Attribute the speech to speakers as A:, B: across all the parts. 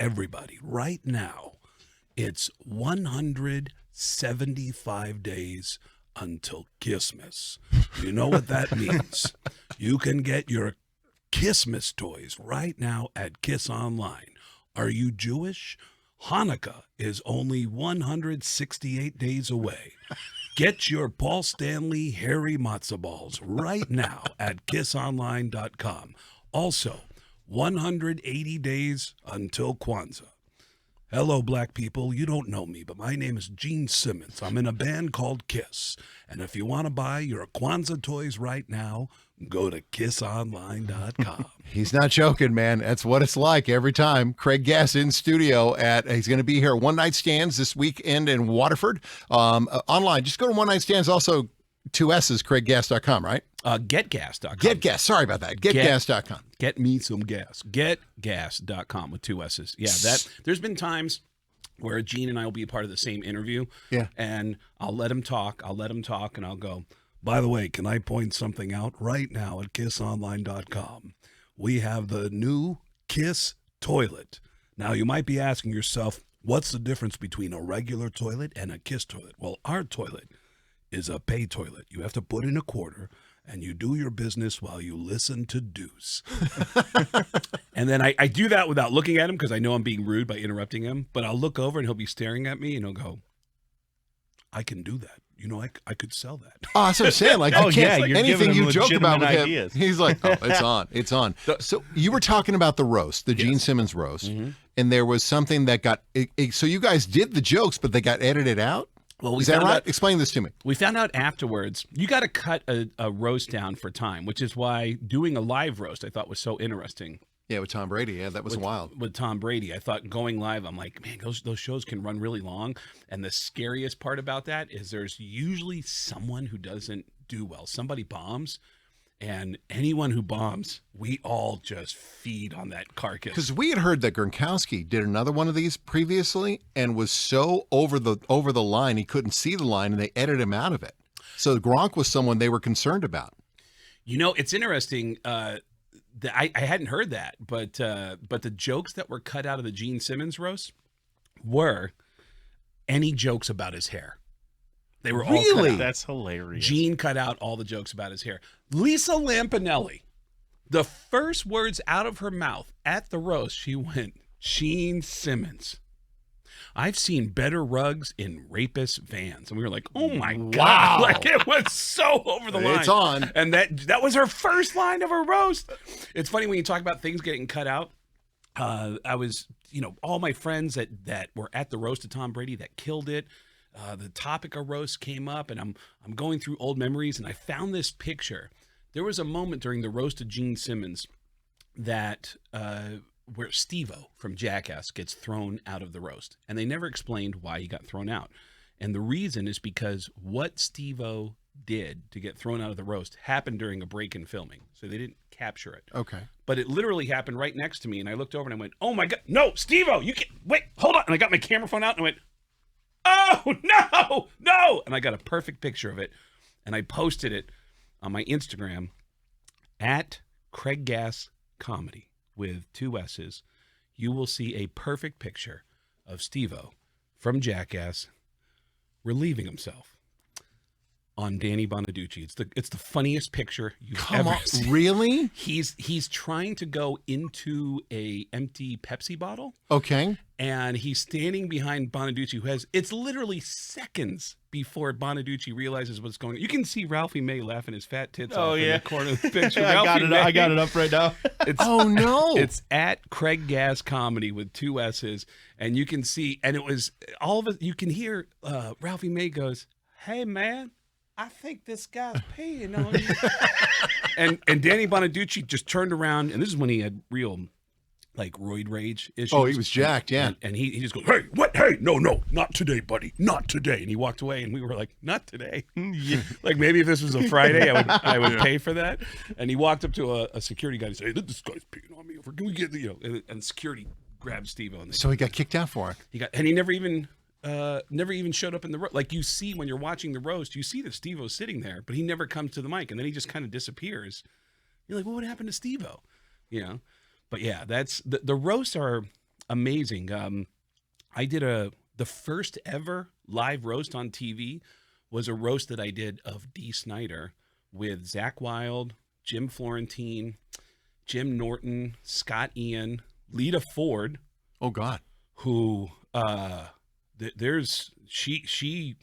A: everybody right now, it's 175 days until Christmas. You know what that means? You can get your Christmas toys right now at Kiss Online. Are you Jewish? Hanukkah is only 168 days away. Get your Paul Stanley hairy matzo balls right now at kissonline.com. Also, 180 days until Kwanzaa. Hello, black people. You don't know me, but my name is Gene Simmons. I'm in a band called Kiss. And if you want to buy your Kwanzaa toys right now, go to kissonline.com.
B: He's not joking, man. That's what it's like every time. Craig Gass in studio he's going to be here One Night Stands this weekend in Waterford. Online, just go to One Night Stands. Also, 2 S's, CraigGass.com, right?
A: Getgas.com.
B: Get Gas. Sorry about that. Getgas.com.
A: Get me some gas. Getgas.com with 2 S's. Yeah, there's been times where Gene and I will be a part of the same interview.
B: Yeah.
A: And I'll let him talk, and I'll go, by the way, can I point something out right now at kissonline.com? We have the new Kiss toilet. Now, you might be asking yourself, what's the difference between a regular toilet and a Kiss toilet? Well, our toilet is a pay toilet. You have to put in a quarter, and you do your business while you listen to Deuce. And then I do that without looking at him because I know I'm being rude by interrupting him. But I'll look over, and he'll be staring at me, and he'll go, I can do that. You know, I could sell that.
B: Oh, that's what I'm saying. Like, you can't,
C: you're
B: anything
C: giving
B: you joke about with
C: ideas.
B: him, he's like, oh, it's on. It's on. So you were talking about the roast, the Gene Simmons roast, and there was something that got, so you guys did the jokes, but they got edited out?
A: Well,
B: is that right? Explain this to me.
A: We found out afterwards, you got to cut a roast down for time, which is why doing a live roast I thought was so interesting.
B: Yeah, with Tom Brady. Yeah, that was wild.
A: With Tom Brady. I thought going live, I'm like, man, those shows can run really long. And the scariest part about that is there's usually someone who doesn't do well. Somebody bombs. And anyone who bombs, we all just feed on that carcass.
B: Because we had heard that Gronkowski did another one of these previously and was so over the line he couldn't see the line, and they edited him out of it. So Gronk was someone they were concerned about.
A: You know, it's interesting. I hadn't heard that, but the jokes that were cut out of the Gene Simmons roast were any jokes about his hair. They were all cut out.
C: That's hilarious.
A: Gene cut out all the jokes about his hair. Lisa Lampanelli, the first words out of her mouth at the roast, she went, Gene Simmons. I've seen better rugs in rapist vans. And we were like, oh my God.
B: Wow.
A: Like, it was so over the line.
B: It's on.
A: And that was her first line of her roast. It's funny when you talk about things getting cut out. I was, all my friends that were at the roast of Tom Brady that killed it. The topic of roast came up, and I'm going through old memories, and I found this picture. There was a moment during the roast of Gene Simmons that where Steve-O from Jackass gets thrown out of the roast, and they never explained why he got thrown out. And the reason is because what Steve-O did to get thrown out of the roast happened during a break in filming, so they didn't capture it.
B: Okay.
A: But it literally happened right next to me, and I looked over and I went, "Oh my God, no, Steve-O, you can't wait, hold on!" And I got my camera phone out and I went, "Oh, no!" And I got a perfect picture of it. And I posted it on my Instagram at Craig Gass Comedy with 2 S's. You will see a perfect picture of Steve-O from Jackass relieving himself on Danny Bonaducci. It's the funniest picture you've ever seen.
B: Really?
A: He's trying to go into a empty Pepsi bottle.
B: Okay.
A: And he's standing behind Bonaducci, it's literally seconds before Bonaducci realizes what's going on. You can see Ralphie May laughing his fat tits off in the corner of the picture.
C: I got it up right now.
B: Oh, no.
A: It's at Craig Gass Comedy with 2 S's. And you can see, and it was all of it. You can hear Ralphie May goes, "Hey, man, I think this guy's peeing on you." and Danny Bonaducci just turned around, and this is when he had real roid rage issues.
B: Oh, he was jacked, yeah.
A: And he just goes, "Hey, what? Hey, no, not today, buddy, not today." And he walked away, and we were like, "Not today." Yeah. Like maybe if this was a Friday, I would pay for that. And he walked up to a security guy and said, "Hey, this guy's peeing on me. Can we get and security grabbed Steve-O.
B: So he got kicked out for it.
A: He never even showed up in the roast. Like you see when you're watching the roast, you see that Steve-O's sitting there, but he never comes to the mic, and then he just kind of disappears. You're like, well, what happened to Steve-O? But yeah, that's the roasts are amazing. I did the first ever live roast on TV was a roast that I did of Dee Snider with Zach Wilde, Jim Florentine, Jim Norton, Scott Ian, Lita Ford.
B: Oh God.
A: Who she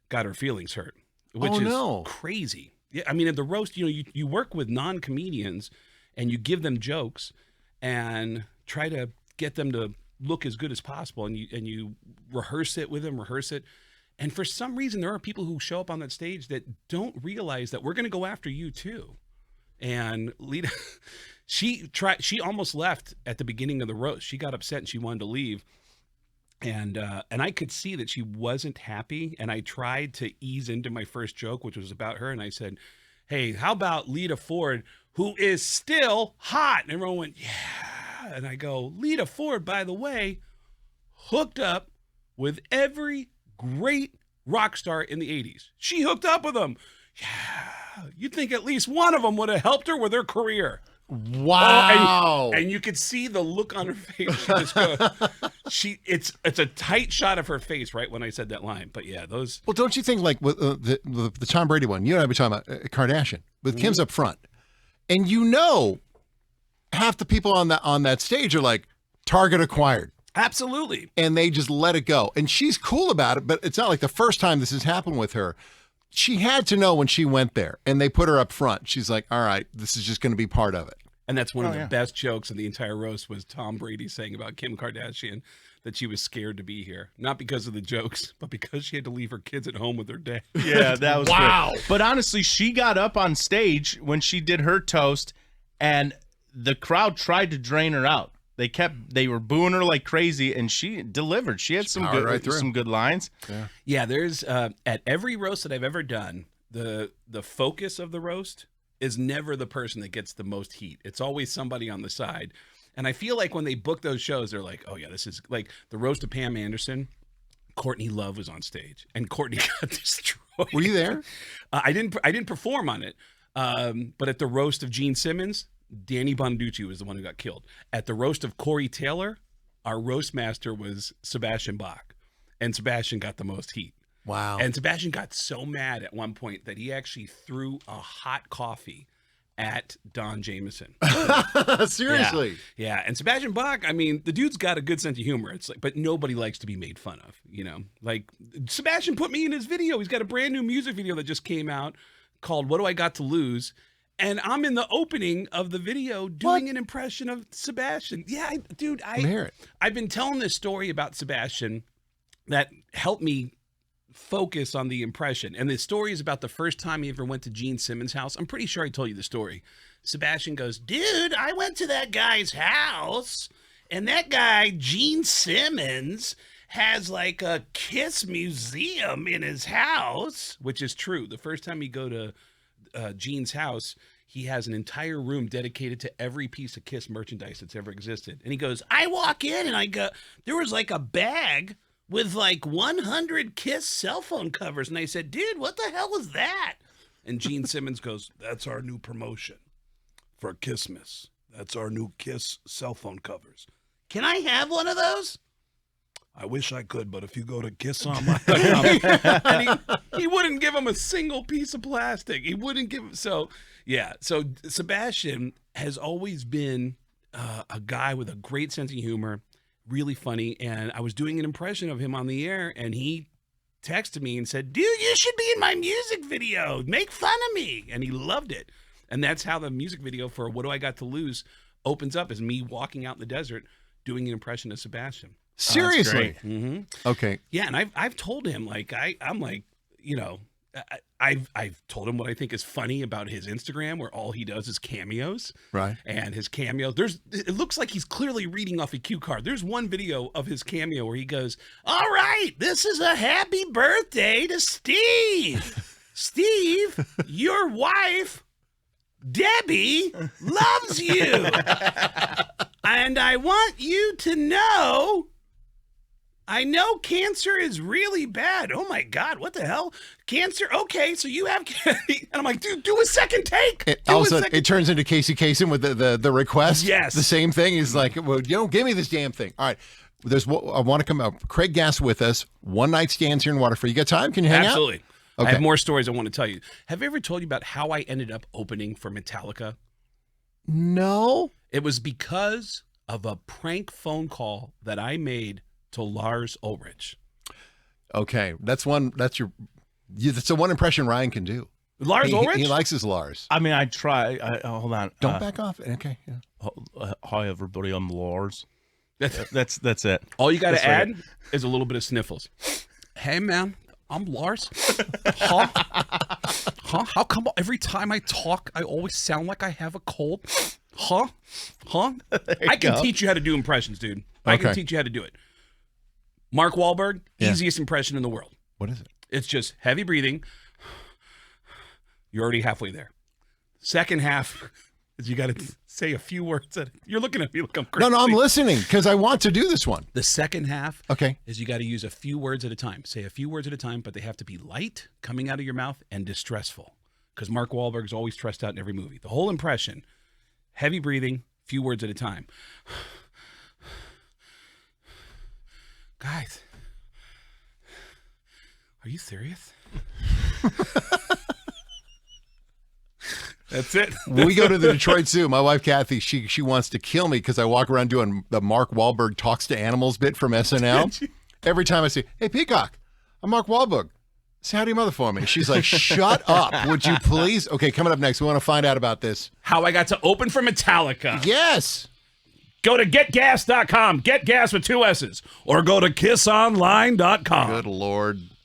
A: got her feelings hurt, which is crazy. Yeah, I mean, at the roast, you work with non-comedians and you give them jokes and try to get them to look as good as possible, and you rehearse it with them, and for some reason there are people who show up on that stage that don't realize that we're going to go after you too. And Lita, she almost left at the beginning of the roast. She got upset and she wanted to leave. And I could see that she wasn't happy. And I tried to ease into my first joke, which was about her. And I said, hey, how about Lita Ford, who is still hot? And everyone went, yeah. And I go, Lita Ford, by the way, hooked up with every great rock star in the 80s. She hooked up with them. Yeah. You'd think at least one of them would have helped her with her career.
B: Wow.
A: And you could see the look on her face. She just goes, it's a tight shot of her face right when I said that line. But yeah, those.
B: Well, don't you think like with the Tom Brady one, you and I were talking about Kardashian with Kim's up front, and half the people on that stage are like target acquired.
A: Absolutely.
B: And they just let it go. And she's cool about it, but it's not like the first time this has happened with her. She had to know when she went there, and they put her up front. She's like, all right, this is just going to be part of it.
A: And that's one of the best jokes in the entire roast was Tom Brady saying about Kim Kardashian that she was scared to be here. Not because of the jokes, but because she had to leave her kids at home with her dad.
C: Yeah, that was
B: wow.
C: Great. But honestly, she got up on stage when she did her toast, and the crowd tried to drain her out. They were booing her like crazy, and she delivered. She had some good lines.
A: Yeah, there's at every roast that I've ever done, the focus of the roast is never the person that gets the most heat. It's always somebody on the side. And I feel like when they book those shows, they're like, oh yeah, this is like the roast of Pam Anderson. Courtney Love was on stage, and Courtney got destroyed.
B: Were you there?
A: I didn't perform on it, but at the roast of Gene Simmons, Danny Bonaducci was the one who got killed. At the roast of Corey Taylor, our roast master was Sebastian Bach, and Sebastian got the most heat.
B: Wow.
A: And Sebastian got so mad at one point that he actually threw a hot coffee at Don Jameson.
B: Seriously?
A: Yeah. And Sebastian Bach, I mean, the dude's got a good sense of humor. It's like, but nobody likes to be made fun of, Like, Sebastian put me in his video. He's got a brand new music video that just came out called What Do I Got to Lose? And I'm in the opening of the video doing an impression of Sebastian. Yeah, I've been telling this story about Sebastian that helped me focus on the impression. And the story is about the first time he ever went to Gene Simmons' house. I'm pretty sure I told you the story. Sebastian goes, dude, I went to that guy's house, and that guy, Gene Simmons, has like a Kiss museum in his house, which is true. The first time you go to Gene's house, he has an entire room dedicated to every piece of Kiss merchandise that's ever existed. And he goes, I walk in and I go, there was like a bag with like 100 Kiss cell phone covers. And I said, dude, what the hell is that? And Gene Simmons goes, that's our new promotion for Kissmas. That's our new Kiss cell phone covers. Can I have one of those? I wish I could, but if you go to kissonline.com, and he wouldn't give him a single piece of plastic. He wouldn't give him. So Sebastian has always been a guy with a great sense of humor, really funny. And I was doing an impression of him on the air, and he texted me and said, dude, you should be in my music video. Make fun of me. And he loved it. And that's how the music video for What Do I Got to Lose opens up, is me walking out in the desert doing an impression of Sebastian.
B: Seriously?
A: Mm-hmm.
B: Okay.
A: Yeah, and I've told him, like, I'm like, I've told him what I think is funny about his Instagram, where all he does is cameos.
B: Right.
A: And his cameo, it looks like he's clearly reading off a cue card. There's one video of his cameo where he goes, all right, this is a happy birthday to Steve. Steve, your wife, Debbie, loves you. And I want you to know, I know cancer is really bad. Oh my God, what the hell? Cancer? Okay, so you have cancer. And I'm like, dude, do a second take.
B: It turns into Casey Kasem with the request.
A: Yes.
B: The same thing. He's like, well, you don't give me this damn thing. All right. I want to come out. Craig Gass with us. One night stands here in Waterford. You got time? Can you hang
A: Absolutely.
B: out? Okay.
A: I have more stories I want to tell you. Have I ever told you about how I ended up opening for Metallica?
B: No.
A: It was because of a prank phone call that I made to Lars Ulrich.
B: Okay, that's the one impression Ryan can do.
A: Lars Ulrich?
B: He likes his Lars.
C: I mean, I try. Hold on.
B: Don't back off. Okay. Yeah.
C: Hi, everybody. I'm Lars. That's it.
A: All you got to add is a little bit of sniffles. Hey, man, I'm Lars. Huh? How come every time I talk, I always sound like I have a cold? Huh? I can teach you how to do impressions, dude. I can teach you how to do it. Mark Wahlberg, easiest impression in the world.
B: What is it?
A: It's just heavy breathing. You're already halfway there. Second half is you got to say a few words. You're looking at me like I'm crazy.
B: No, I'm listening because I want to do this one.
A: The second half
B: Okay.
A: is you got to use a few words at a time. Say a few words at a time, but they have to be light, coming out of your mouth, and distressful. Because Mark Wahlberg's always stressed out in every movie. The whole impression, heavy breathing, few words at a time. Guys, are you serious? That's it.
B: When we go to the Detroit Zoo, my wife Kathy, she wants to kill me because I walk around doing the Mark Wahlberg talks to animals bit from SNL. Every time I say, "Hey Peacock, I'm Mark Wahlberg. Say howdy mother for me." She's like, "Shut up, would you please?" Okay, coming up next, we want to find out about this.
A: How I got to open for Metallica.
B: Yes.
A: Go to getgas.com. Get gas with 2 S's. Or go to kissonline.com.
B: Good Lord.